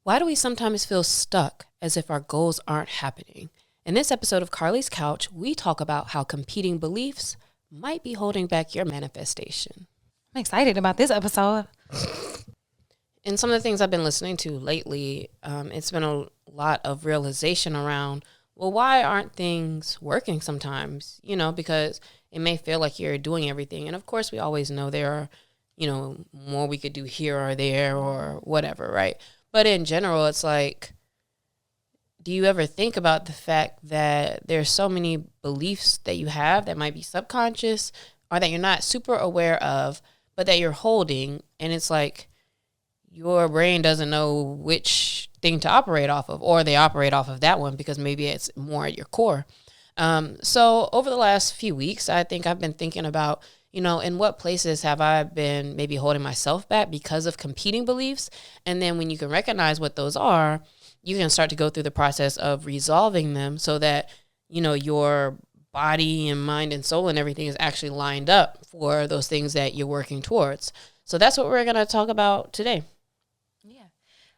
Why do we sometimes feel stuck as if our goals aren't happening? In this episode of Carlie's Couch, we talk about how competing beliefs might be holding back your manifestation. I'm excited about this episode. And some of the things I've been listening to lately, it's been a lot of realization around, well, why aren't things working sometimes? You know, because it may feel like you're doing everything. And of course, we always know there are, you know, more we could do here or there or whatever, right? But in general, it's like, do you ever think about the fact that there's so many beliefs that you have that might be subconscious or that you're not super aware of, but that you're holding, and it's like your brain doesn't know which thing to operate off of, or they operate off of that one because maybe it's more at your core. So over the last few weeks, I think I've been thinking about, you know, in what places have I been maybe holding myself back because of competing beliefs? And then when you can recognize what those are, you can start to go through the process of resolving them so that, you know, your body and mind and soul and everything is actually lined up for those things that you're working towards. So that's what we're going to talk about today. Yeah.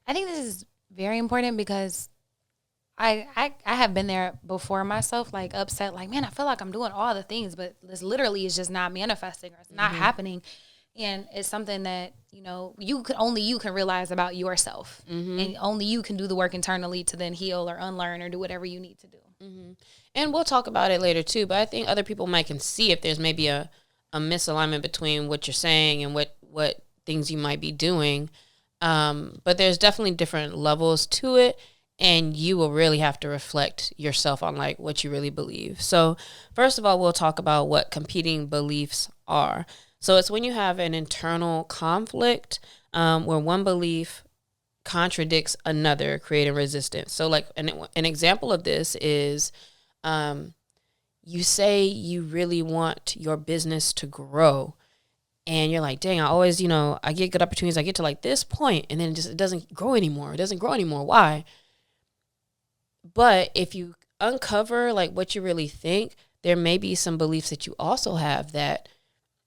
I think this is very important because I have been there before myself, like upset, like, man, I feel like I'm doing all the things, but this literally is just not manifesting or it's not happening. And it's something that, you know, you can realize about yourself, and only you can do the work internally to then heal or unlearn or do whatever you need to do. And we'll talk about it later too, but I think other people might can see if there's maybe a misalignment between what you're saying and what things you might be doing. But there's definitely different levels to it. And you will really have to reflect yourself on like what you really believe. So first of all, we'll talk about what competing beliefs are. So it's when you have an internal conflict where one belief contradicts another, creating resistance. So like an example of this is you say you really want your business to grow. And you're like, dang, I always, you know, I get good opportunities. I get to like this point and then it doesn't grow anymore. It doesn't grow anymore. Why? But if you uncover like what you really think, there may be some beliefs that you also have that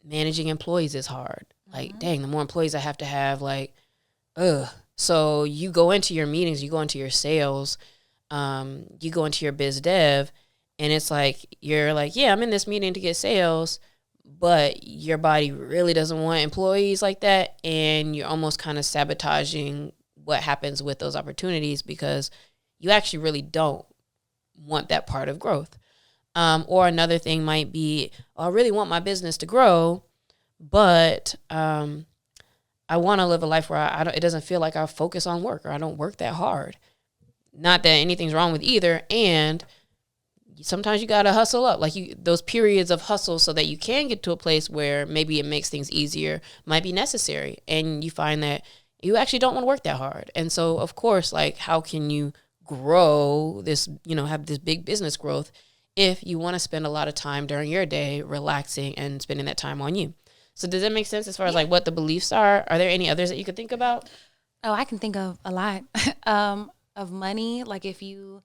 managing employees is hard. Like, dang, the more employees I have to have, like, ugh. So you go into your meetings, you go into your sales, you go into your biz dev, and it's like, you're like, yeah, I'm in this meeting to get sales, but your body really doesn't want employees like that. And you're almost kind of sabotaging what happens with those opportunities because you actually really don't want that part of growth. Or another thing might be, I really want my business to grow, but I want to live a life where it doesn't feel like I focus on work or I don't work that hard. Not that anything's wrong with either. And sometimes you got to hustle up, like those periods of hustle so that you can get to a place where maybe it makes things easier might be necessary. And you find that you actually don't want to work that hard. And so, of course, like, how can you grow this, you know, have this big business growth if you want to spend a lot of time during your day relaxing and spending that time on you? So does that make sense as far as like what the beliefs are? Are there any others that you could think about? Oh, I can think of a lot of money. Like if you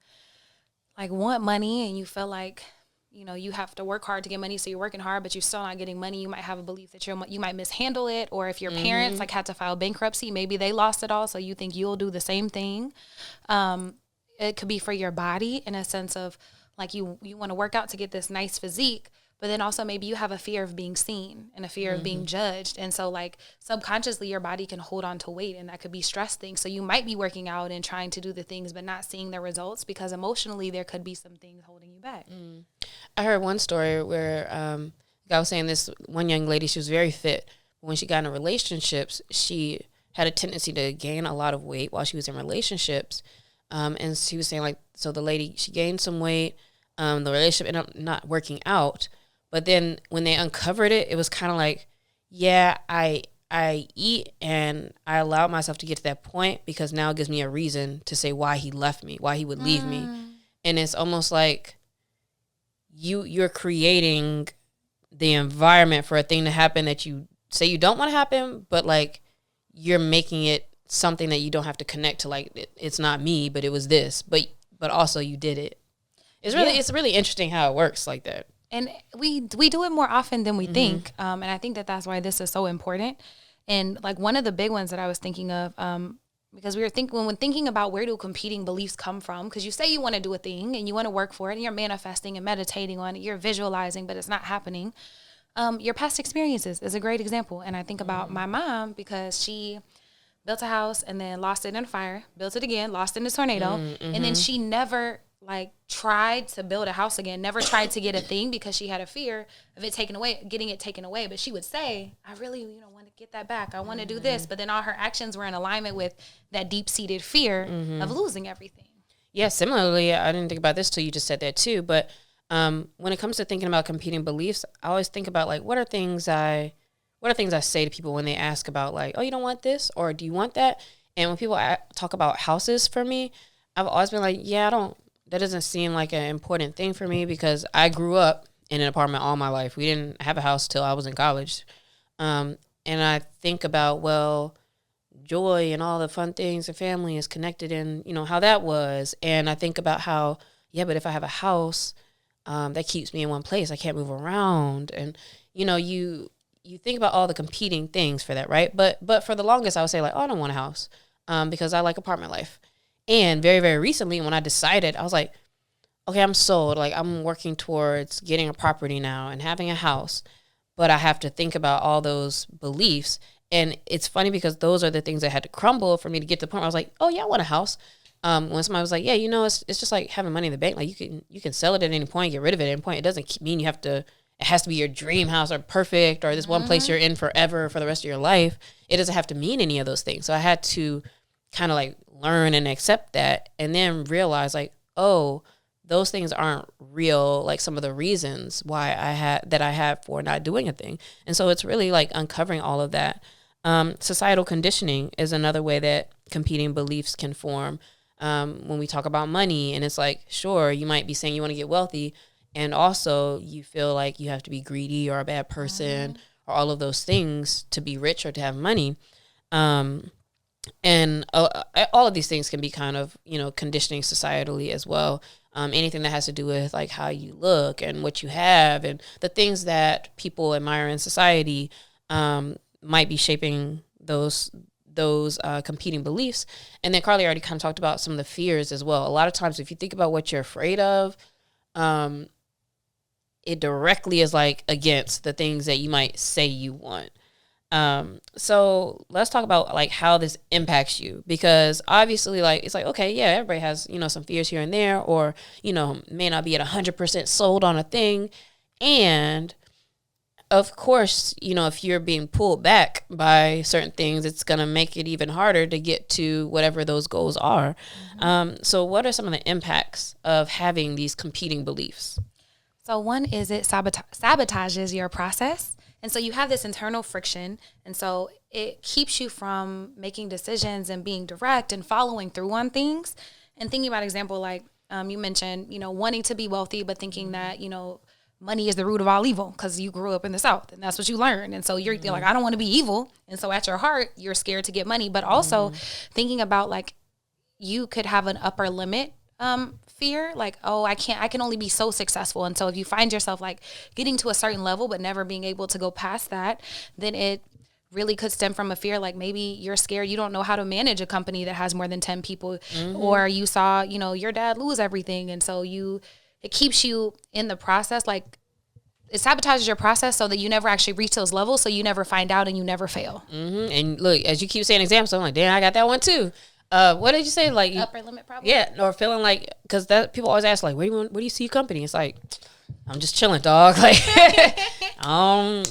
like want money and you feel like, you know, you have to work hard to get money, so you're working hard, but you're still not getting money. You might have a belief that you might mishandle it, or if your parents like had to file bankruptcy, maybe they lost it all, so you think you'll do the same thing. It could be for your body in a sense of like you want to work out to get this nice physique, but then also maybe you have a fear of being seen and a fear of being judged. And so like subconsciously your body can hold on to weight, and that could be stress things. So you might be working out and trying to do the things but not seeing the results because emotionally there could be some things holding you back. I heard one story where a guy was saying this one young lady, she was very fit. When she got into relationships, she had a tendency to gain a lot of weight while she was in relationships. And she was saying like, so the lady, she gained some weight. The relationship ended up not working out. But then when they uncovered it, it was kind of like, yeah, I eat and I allowed myself to get to that point because now it gives me a reason to say why he left me, why he would leave me. And it's almost like you're creating the environment for a thing to happen that you say you don't want to happen, but like you're making it something that you don't have to connect to, like it's not me, but it was this, but also you did it. It's really interesting how it works like that. And we do it more often than we think. And I think that that's why this is so important. And like one of the big ones that I was thinking of because we were thinking when thinking about where do competing beliefs come from, because you say you want to do a thing and you want to work for it and you're manifesting and meditating on it, you're visualizing, but it's not happening. Your past experiences is a great example. And I think about my mom because she built a house and then lost it in a fire, built it again, lost it in a tornado. And then she never like tried to build a house again, never tried to get a thing because she had a fear of it taken away, getting it taken away. But she would say, I really, want to get that back. I want to do this. But then all her actions were in alignment with that deep-seated fear of losing everything. Yeah, similarly, I didn't think about this till you just said that too. But when it comes to thinking about competing beliefs, I always think about like, what are things I say to people when they ask about like, oh, you don't want this or do you want that? And when people talk about houses for me, I've always been like, yeah, that doesn't seem like an important thing for me because I grew up in an apartment all my life. We didn't have a house till I was in college. And I think about, well, joy and all the fun things and family is connected in, how that was. And I think about how, yeah, but if I have a house, that keeps me in one place. I can't move around. And, you think about all the competing things for that, right? But for the longest, I would say like, oh, I don't want a house because I like apartment life. And very, very recently when I decided, I was like, okay, I'm sold. Like I'm working towards getting a property now and having a house. But I have to think about all those beliefs. And it's funny because those are the things that had to crumble for me to get to the point where I was like, oh, yeah, I want a house. When somebody was like, yeah, it's just like having money in the bank. Like you can sell it at any point, get rid of it at any point. It doesn't mean it has to be your dream house or perfect or this one place you're in forever for the rest of your life. It doesn't have to mean any of those things. So I had to kind of like learn and accept that and then realize like, oh, those things aren't real, like some of the reasons why I had for not doing a thing. And so it's really like uncovering all of that. Societal conditioning is another way that competing beliefs can form. When we talk about money and it's like, sure, you might be saying you want to get wealthy and also you feel like you have to be greedy or a bad person or all of those things to be rich or to have money. And all of these things can be kind of, conditioning societally as well. Anything that has to do with like how you look and what you have and the things that people admire in society might be shaping those competing beliefs. And then Carlie already kind of talked about some of the fears as well. A lot of times if you think about what you're afraid of, it directly is like against the things that you might say you want. So let's talk about like how this impacts you, because obviously like, it's like, okay, yeah, everybody has, some fears here and there, or, may not be at 100% sold on a thing. And of course, if you're being pulled back by certain things, it's going to make it even harder to get to whatever those goals are. So what are some of the impacts of having these competing beliefs? So one is it sabotages your process. And so you have this internal friction. And so it keeps you from making decisions and being direct and following through on things. And thinking about example, like you mentioned, wanting to be wealthy, but thinking that, money is the root of all evil because you grew up in the South and that's what you learned. And so you're like, I don't want to be evil. And so at your heart, you're scared to get money. But also thinking about like you could have an upper limit fear, like, oh, I can only be so successful. And so if you find yourself like getting to a certain level but never being able to go past that, then it really could stem from a fear. Like maybe you're scared, you don't know how to manage a company that has more than 10 people, or you saw, your dad lose everything. And so it keeps you in the process, like it sabotages your process so that you never actually reach those levels. So you never find out and you never fail. And look, as you keep saying examples, I'm like, damn, I got that one too. What did you say? Like upper limit problem? Yeah, or feeling like, because that people always ask like, where do you see your company? It's like, I'm just chilling, dog. Like, I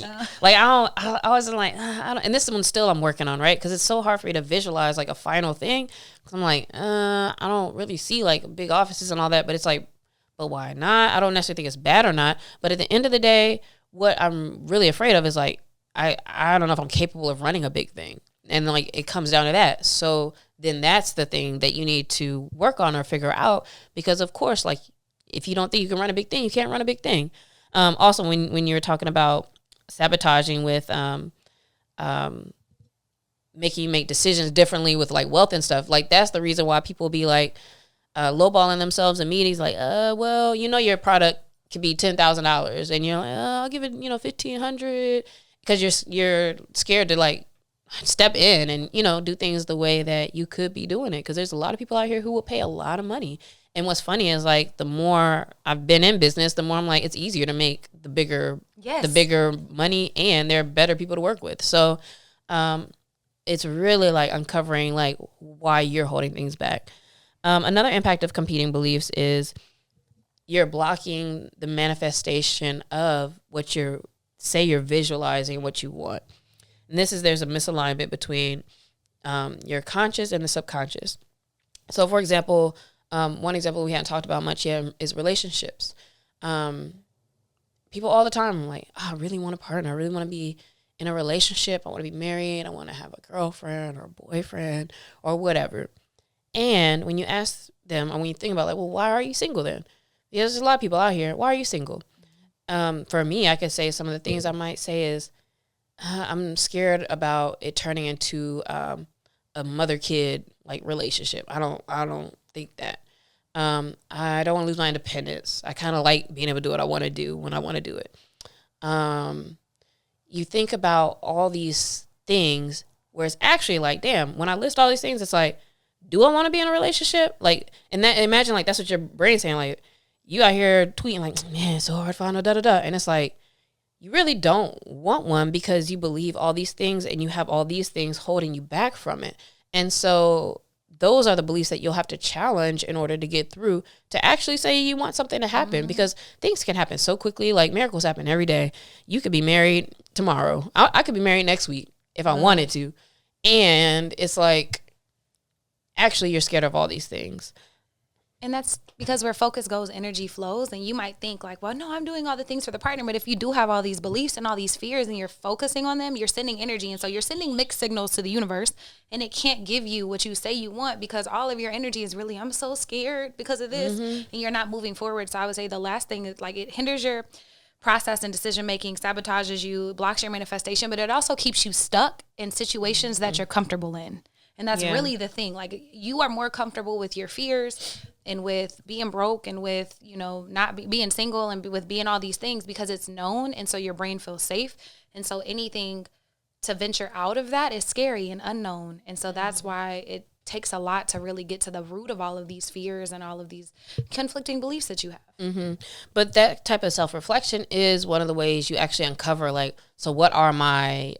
always like, I don't. And this one still I'm working on, right? Because it's so hard for me to visualize like a final thing. Because I'm like, I don't really see like big offices and all that. But it's like, but why not? I don't necessarily think it's bad or not. But at the end of the day, what I'm really afraid of is like, I don't know if I'm capable of running a big thing. And like, it comes down to that. So then that's the thing that you need to work on or figure out. Because of course, like if you don't think you can run a big thing, you can't run a big thing. Also, when you're talking about sabotaging with making you make decisions differently with like wealth and stuff, like that's the reason why people be like lowballing themselves in meetings. Like, well, your product could be $10,000, and you're like, I'll give it, $1,500, because you're scared to like step in and, you know, do things the way that you could be doing it. Because there's a lot of people out here who will pay a lot of money. And what's funny is like the more I've been in business, the more I'm like, it's easier to make the bigger money, and they're better people to work with. So it's really like uncovering like why you're holding things back. Another impact of competing beliefs is you're blocking the manifestation of what you're visualizing, what you want. And there's a misalignment between your conscious and the subconscious. So, for example, one example we haven't talked about much yet is relationships. People all the time are like, oh, I really want a partner. I really want to be in a relationship. I want to be married. I want to have a girlfriend or a boyfriend or whatever. And when you ask them, or when you think about like, well, why are you single then? Because there's a lot of people out here. Why are you single? For me, I could say some of the things I might say is, I'm scared about it turning into a mother-kid like relationship. I don't think that. I don't want to lose my independence. I kind of like being able to do what I want to do when I want to do it. You think about all these things where it's actually like, damn, when I list all these things, it's like, do I want to be in a relationship? Like, and that, imagine like that's what your brain's saying. Like, you out here tweeting like, man, it's so hard to find a da-da-da. And it's like, you really don't want one because you believe all these things and you have all these things holding you back from it. And so those are the beliefs that you'll have to challenge in order to get through to actually say you want something to happen, because things can happen so quickly. Like miracles happen every day. You could be married tomorrow. I could be married next week if I wanted to. And it's like, actually, you're scared of all these things. And that's because where focus goes, energy flows. And you might think like, well, no, I'm doing all the things for the partner. But if you do have all these beliefs and all these fears and you're focusing on them, you're sending energy. And so you're sending mixed signals to the universe, and it can't give you what you say you want because all of your energy is really, I'm so scared because of this. And you're not moving forward. So I would say the last thing is like, it hinders your process and decision making, sabotages you, blocks your manifestation, but it also keeps you stuck in situations that you're comfortable in. And that's really the thing. Like, you are more comfortable with your fears and with being broke and with, you know, being single and with being all these things because it's known. And so your brain feels safe. And so anything to venture out of that is scary and unknown. And so that's why it takes a lot to really get to the root of all of these fears and all of these conflicting beliefs that you have. But that type of self-reflection is one of the ways you actually uncover, like, so what are my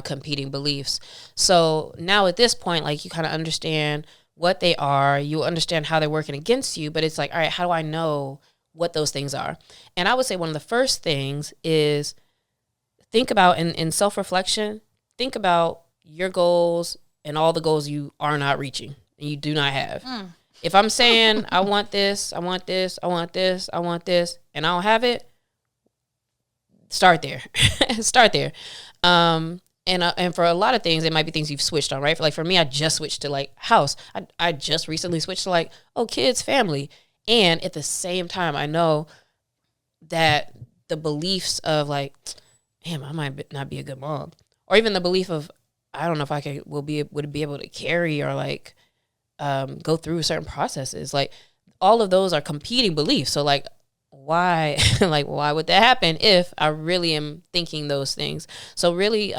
competing beliefs? So now at this point, like, you kind of understand what they are, you understand how they're working against you, but it's like, all right, how do I know what those things are? And I would say one of the first things is think about in self-reflection, think about your goals and all the goals you are not reaching and you do not have. If I'm saying I want this, I want this, I want this, I want this, and I don't have it, start there. Start there. And for a lot of things, it might be things you've switched on, right? Like for me, I just switched to like house. I just recently switched to like, kids, family. And at the same time, I know that the beliefs of like, damn, I might not be a good mom. Or even the belief of, I don't know if I would be able to carry or like go through certain processes. Like all of those are competing beliefs. So like, why would that happen if I really am thinking those things? So really,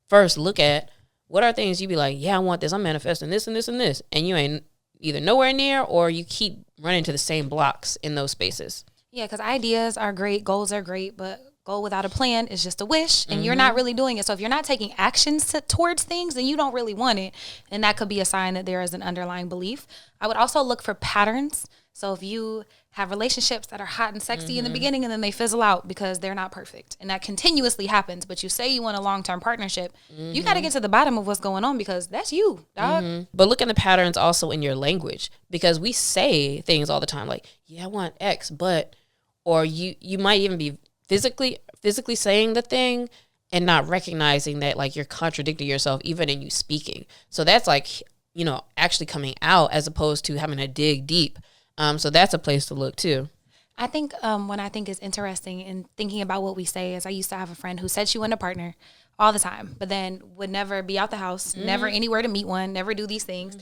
first look at what are things you be like, yeah, I want this. I'm manifesting this and this and this. And you ain't either nowhere near or you keep running to the same blocks in those spaces. Yeah, because ideas are great, goals are great, but goal without a plan is just a wish and you're not really doing it. So if you're not taking actions towards things, then you don't really want it. And that could be a sign that there is an underlying belief. I would also look for patterns. So if you have relationships that are hot and sexy in the beginning and then they fizzle out because they're not perfect, and that continuously happens, but you say you want a long-term partnership, you got to get to the bottom of what's going on because that's you, dog. But look at the patterns also in your language, because we say things all the time like, yeah, I want X, but, or you might even be physically saying the thing and not recognizing that like you're contradicting yourself even in you speaking. So that's like, you know, actually coming out as opposed to having to dig deep. So that's a place to look too. I think what I think is interesting in thinking about what we say is I used to have a friend who said she wanted a partner all the time, but then would never be out the house, never anywhere to meet one, never do these things.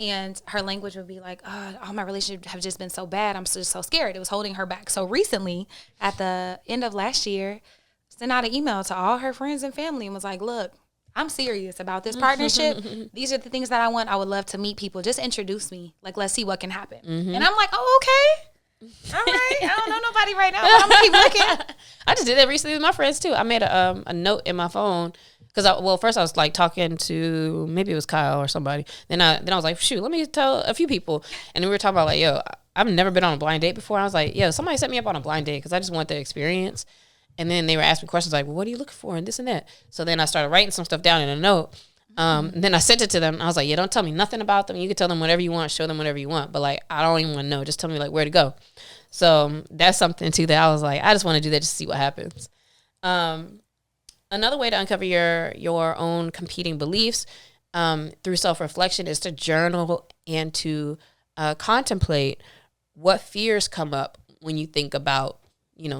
And her language would be like, all my relationships have just been so bad. I'm just so scared. It was holding her back. So recently, at the end of last year, sent out an email to all her friends and family and was like, look, I'm serious about this partnership. These are the things that I want. I would love to meet people. Just introduce me. Like, let's see what can happen. And I'm like, oh, okay. All right. I don't know nobody right now, but I'm gonna keep looking. I just did that recently with my friends too. I made a note in my phone because first I was like talking to, maybe it was Kyle or somebody. Then I was like, shoot, let me tell a few people. And then we were talking about like, yo, I've never been on a blind date before. I was like, yo, somebody set me up on a blind date because I just want the experience. And then they were asking me questions like, well, what are you looking for and this and that. So then I started writing some stuff down in a note. And then I sent it to them. I was like, yeah, don't tell me nothing about them. You can tell them whatever you want, show them whatever you want. But like, I don't even want to know. Just tell me like where to go. So that's something too that I was like, I just want to do that just to see what happens. Another way to uncover your own competing beliefs through self-reflection is to journal and to contemplate what fears come up when you think about,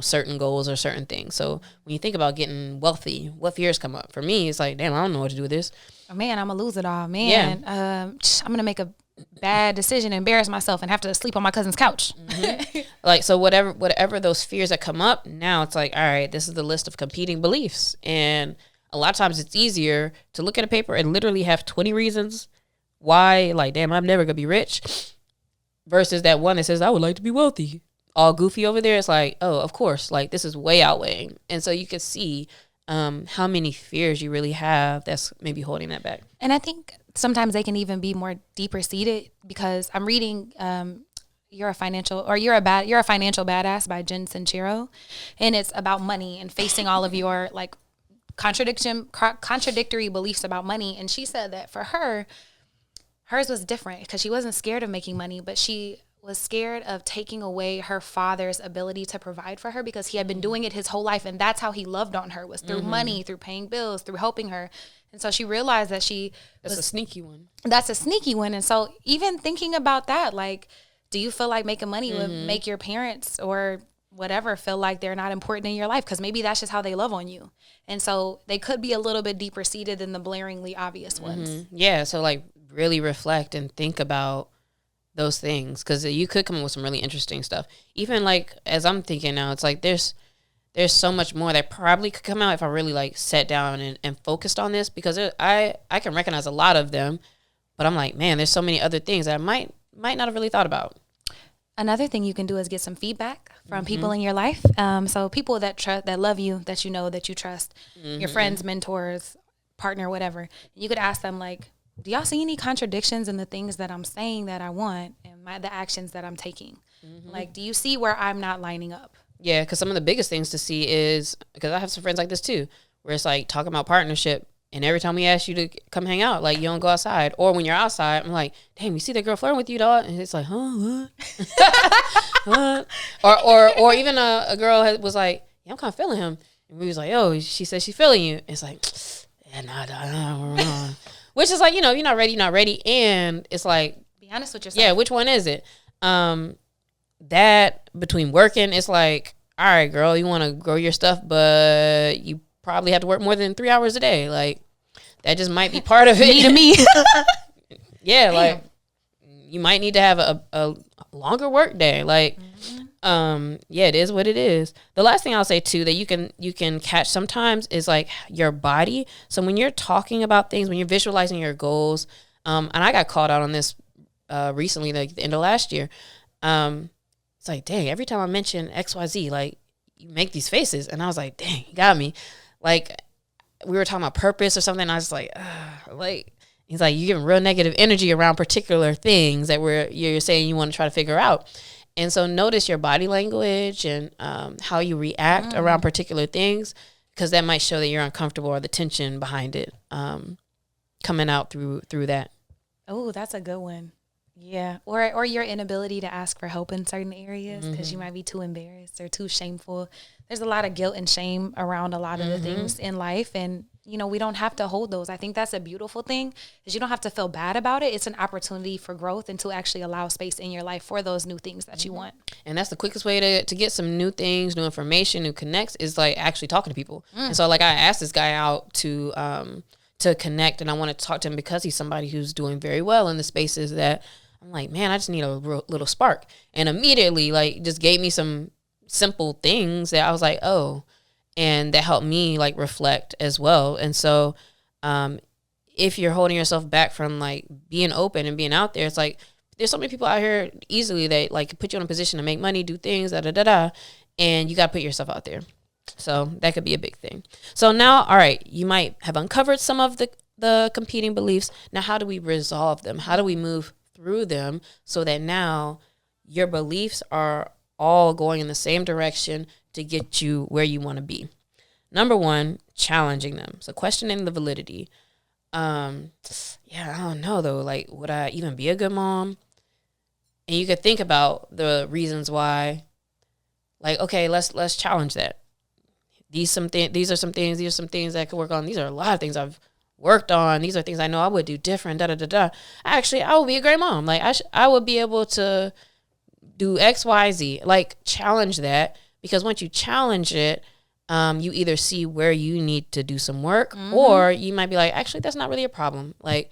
certain goals or certain things. So when you think about getting wealthy, what fears come up? For me, it's like, damn, I don't know what to do with this. Oh, man, I'm going to lose it all. Man, I'm going to make a bad decision, embarrass myself, and have to sleep on my cousin's couch. Like, so whatever those fears that come up, now it's like, all right, this is the list of competing beliefs. And a lot of times it's easier to look at a paper and literally have 20 reasons why, like, damn, I'm never going to be rich, versus that one that says, I would like to be wealthy. All goofy over there. It's like, oh, of course, like this is way outweighing. And so you can see how many fears you really have that's maybe holding that back. And I think sometimes they can even be more deeper seated, because I'm reading You're a Financial Badass by Jen Sincero, and it's about money and facing all of your like contradictory beliefs about money. And she said that for her, hers was different because she wasn't scared of making money, but she was scared of taking away her father's ability to provide for her, because he had been doing it his whole life. And that's how he loved on her, was through money, through paying bills, through helping her. And so she realized that That's a sneaky one. That's a sneaky one. And so even thinking about that, like, do you feel like making money would make your parents or whatever feel like they're not important in your life? Because maybe that's just how they love on you. And so they could be a little bit deeper seated than the blaringly obvious ones. Yeah. So like really reflect and think about those things, because you could come up with some really interesting stuff. Even like as I'm thinking now, it's like there's so much more that probably could come out if I really like sat down and focused on this, because I can recognize a lot of them, but I'm like, man, there's so many other things that I might not have really thought about. Another thing you can do is get some feedback from people in your life. So people that love you, that you know, that you trust, your friends, mentors, partner, whatever. You could ask them like, do y'all see any contradictions in the things that I'm saying that I want and the actions that I'm taking? Like, do you see where I'm not lining up? Yeah, because some of the biggest things to see is, because I have some friends like this too, where it's like talking about partnership, and every time we ask you to come hang out, like you don't go outside. Or when you're outside, I'm like, damn, you see that girl flirting with you, dog? And it's like, huh, what? what? Or even a girl was like, yeah, I'm kind of feeling him. And we was like, oh, she said she's feeling you. It's like, yeah, nah. Which is like, you're not ready. And it's like, be honest with yourself. Yeah, which one is it? That between working, it's like, all right, girl, you want to grow your stuff, but you probably have to work more than 3 hours a day. Like, that just might be part of it. Me. Yeah, like, you might need to have a longer work day. Like, yeah, it is what it is. The last thing I'll say too that you can catch sometimes is like your body. So when you're talking about things, when you're visualizing your goals, and I got called out on this recently, like the end of last year. It's like, dang, every time I mention XYZ, like you make these faces, and I was like, dang, you got me. Like we were talking about purpose or something. And I was like, like. He's like, you're giving real negative energy around particular things that you're saying you want to try to figure out. And so notice your body language and how you react around particular things, because that might show that you're uncomfortable or the tension behind it coming out through that. Oh, that's a good one. Yeah. Or your inability to ask for help in certain areas because you might be too embarrassed or too shameful. There's a lot of guilt and shame around a lot of the things in life. And, we don't have to hold those. I think that's a beautiful thing, is you don't have to feel bad about it. It's an opportunity for growth and to actually allow space in your life for those new things that you want. And that's the quickest way to get some new things, new information, new connects, is like actually talking to people. And so like I asked this guy out to connect, and I wanted to talk to him because he's somebody who's doing very well in the spaces that I'm like, man, I just need a little spark. And immediately like just gave me some simple things that I was like, oh, and that helped me like reflect as well. And so If you're holding yourself back from like being open and being out there, it's like there's so many people out here easily that like put you in a position to make money, do things, and you got to put yourself out there. So that could be a big thing. So now, all right, you might have uncovered some of the competing beliefs. Now, how do we resolve them? How do we move through them so that now your beliefs are all going in the same direction to get you where you want to be? Number one, challenging them. So questioning the validity. I don't know though. Like, would I even be a good mom? And you could think about the reasons why. Like, okay, let's challenge that. These are some things that I could work on. These are a lot of things I've worked on. These are things I know I would do different. Actually, I would be a great mom. Like, I would be able to do X, Y, Z. Like, challenge that, because once you challenge it, you either see where you need to do some work, or you might be like, actually, that's not really a problem. Like,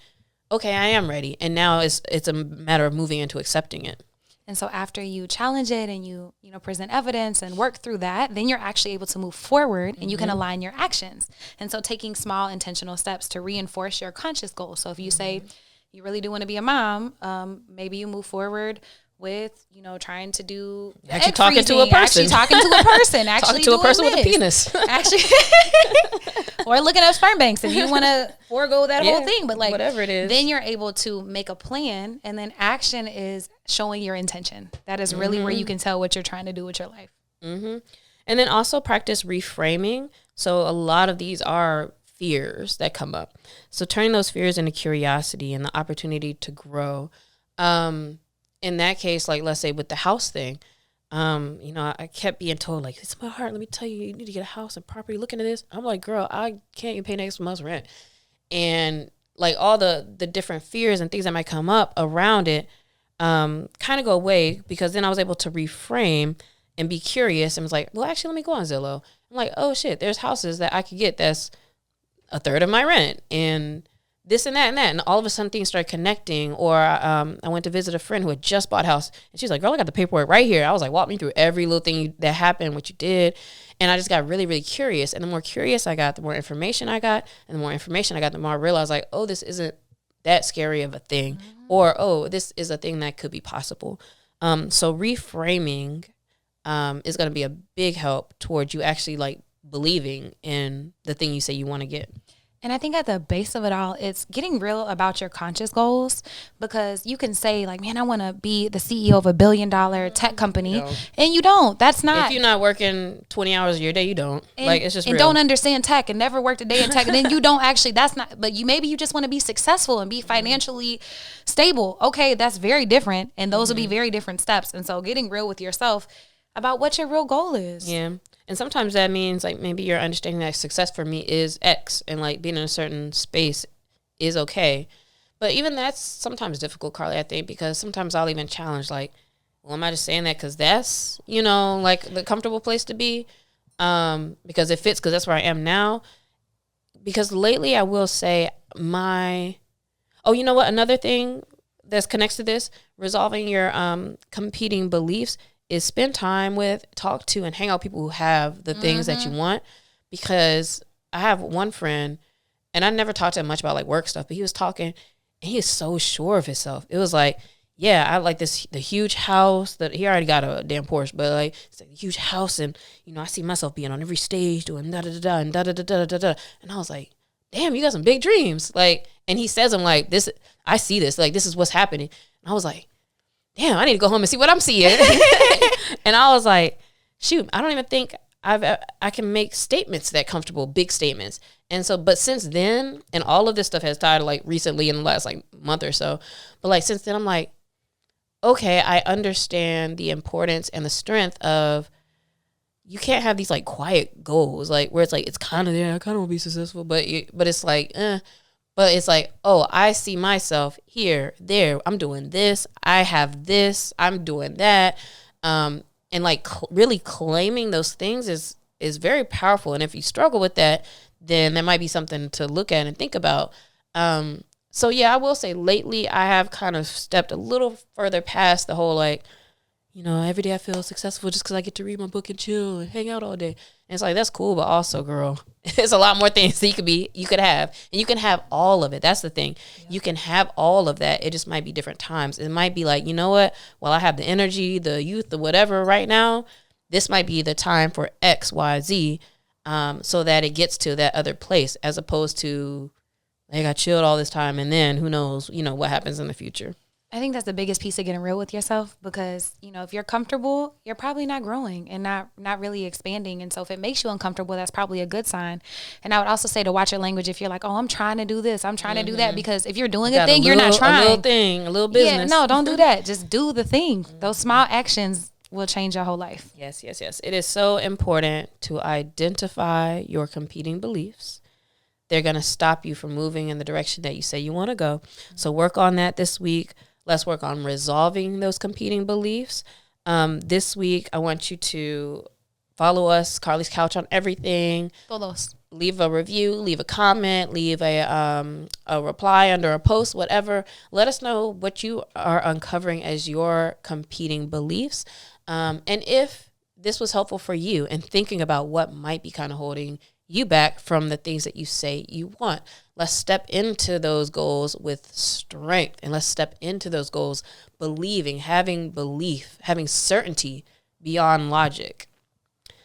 okay, I am ready, and now it's a matter of moving into accepting it. And so after you challenge it and you present evidence and work through that, then you're actually able to move forward and you can align your actions. And so taking small intentional steps to reinforce your conscious goals. So if you say you really do want to be a mom, maybe you move forward with, trying to do actually talking to a person, actually talking to a person with a penis, actually, or looking up sperm banks if you want to forego that whole thing. But like, whatever it is, then you're able to make a plan, and then action is showing your intention. That is really where you can tell what you're trying to do with your life. And then also practice reframing. So a lot of these are fears that come up. So turning those fears into curiosity and the opportunity to grow. In that case, like, let's say with the house thing, I kept being told, like, it's my heart. Let me tell you, you need to get a house and property. Looking at this, I'm like, girl, I can't even pay next month's rent. And like all the different fears and things that might come up around it kind of go away, because then I was able to reframe and be curious and was like, well, actually, let me go on Zillow. I'm like, oh, shit, there's houses that I could get that's a third of my rent. And this and that and that. And all of a sudden things started connecting. Or I went to visit a friend who had just bought a house. And she's like, girl, I got the paperwork right here. I was like, walk me through every little thing that happened, what you did. And I just got really, really curious. And the more curious I got, the more information I got. And the more information I got, the more I realized, like, oh, this isn't that scary of a thing. Or, oh, this is a thing that could be possible. So reframing is going to be a big help towards you actually like believing in the thing you say you want to get. And I think at the base of it all, it's getting real about your conscious goals, because you can say like, man, I want to be the CEO of $1 billion tech company. And you don't. That's not. If you're not working 20 hours of your day, you don't. Like, it's just and real. Don't understand tech and never worked a day in tech. And then you don't actually, that's not, but maybe you just want to be successful and be financially stable. Okay, that's very different. And those will be very different steps. And so getting real with yourself about what your real goal is. Yeah. And sometimes that means like maybe you're understanding that success for me is X, and like being in a certain space is okay. But even that's sometimes difficult, Carlie, I think, because sometimes I'll even challenge like, well, am I just saying that because that's, like the comfortable place to be? Because it fits, because that's where I am now. Because lately I will say you know what? Another thing that's connects to this, resolving your competing beliefs, is spend time with, talk to, and hang out with people who have the things that you want. Because I have one friend, and I never talked to him much about like work stuff, but he was talking, and he is so sure of himself. It was like, yeah, I like the huge house that he already got a damn Porsche, but like it's a huge house, and I see myself being on every stage doing da da da da and da da da da da da. And I was like, damn, you got some big dreams. Like, and he says, I'm like, this, I see this, like this is what's happening. And I was like, damn, I need to go home and see what I'm seeing. And I was like, shoot, I don't even think I can make statements that comfortable, big statements. And so, but since then, and all of this stuff has started like recently in the last like month or so, but like since then I'm like, okay, I understand the importance and the strength of, you can't have these like quiet goals, like where it's like, it's kind of there, I kind of want to be successful, but it's like, but it's like, oh, I see myself here, there, I'm doing this, I have this, I'm doing that. And like really claiming those things is very powerful. And if you struggle with that, then there might be something to look at and think about. So yeah, I will say lately I have kind of stepped a little further past the whole like, every day I feel successful just because I get to read my book and chill and hang out all day. And it's like, that's cool, but also, girl, it's a lot more things that you could have. And you can have all of it. That's the thing. Yeah. You can have all of that. It just might be different times. It might be like, you know what? Well, I have the energy, the youth, the whatever right now. This might be the time for X, Y, Z, so that it gets to that other place, as opposed to, like, I chilled all this time and then who knows, what happens in the future. I think that's the biggest piece of getting real with yourself, because, if you're comfortable, you're probably not growing and not really expanding. And so if it makes you uncomfortable, that's probably a good sign. And I would also say to watch your language if you're like, oh, I'm trying to do this, I'm trying to do that. Because if you're doing a thing, you're not trying. A little thing, a little business. Yeah, no, don't do that. Just do the thing. Those small actions will change your whole life. Yes. It is so important to identify your competing beliefs. They're going to stop you from moving in the direction that you say you want to go. So work on that this week. Let's work on resolving those competing beliefs. This week, I want you to follow us, Carlie's Couch, on everything. Todos. Leave a review, leave a comment, leave a reply under a post, whatever. Let us know what you are uncovering as your competing beliefs. And if this was helpful for you in thinking about what might be kind of holding you back from the things that you say you want. Let's step into those goals with strength, and let's step into those goals believing, having belief, having certainty beyond logic.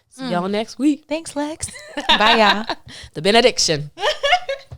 See y'all next week. Thanks, Lex. Bye, y'all. The benediction.